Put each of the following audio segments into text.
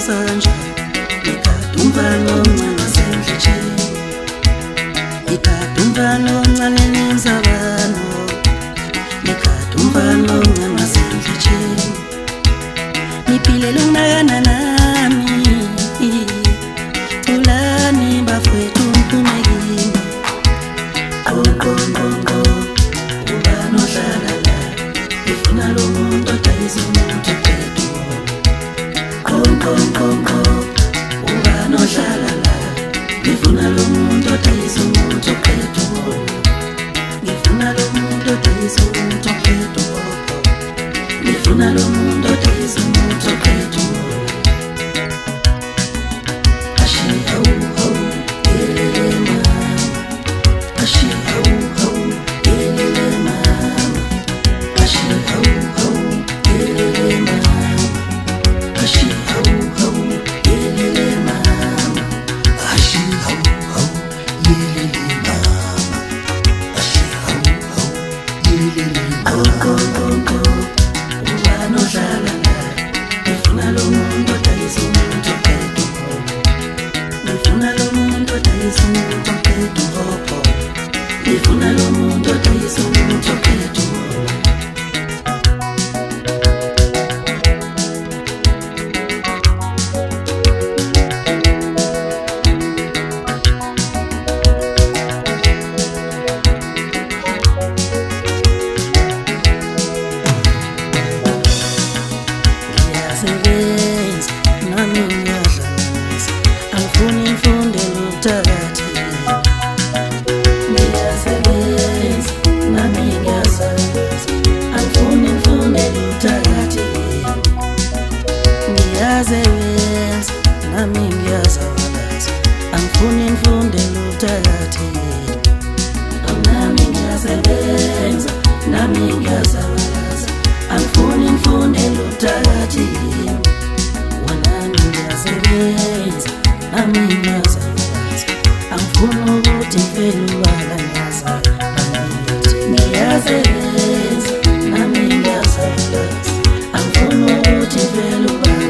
sanja ikadumvalo mncane sendlitsheni ikadumvalo mncane nemzabano ikadumvalo mncane sendlitsheni niphilele unakana nami ulani bafowethu mphumekini konkonkonko uba nohlala la ngifuna lo muntu odayisa umuntu qedwa konkonkonko uba nohlala la ngifuna lo muntu odayisa umuntu qedwa ngifuna lo muntu odayisa umuntu qedwa ngifuna lo muntu odayisa umuntu qedwa Ngifuna lo muntu odayisa umuntu qedwa ngiyasebenza nami ngiyadlalisa angifuni ngifundele ubuthakathi ngiyasebenza nami ngiyasebenza angifuni ngifundele ubuthakathi ngiyasebenza nami ngiyasebenza angifuni ngifundele ubuthakathi nami ngiyasebenza nami ngiyasebenza angifuni ngifundele ubuthakathi nami ngiyasebenza nami ngiyasebenza angifuni ukuthi ngifele ubala ngiyasebenza nami ngiyasebenza angifuni ukuthi ngifele ubala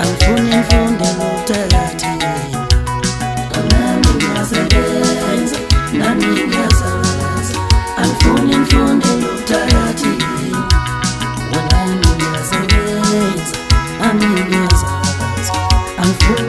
angifuni ngifundele ubuthakathi nami ngiyasebenza nami ngiyasebenza angifuni ngifundele ubuthakathi nami ngiyasebenza nami ngiyasebenza angifuni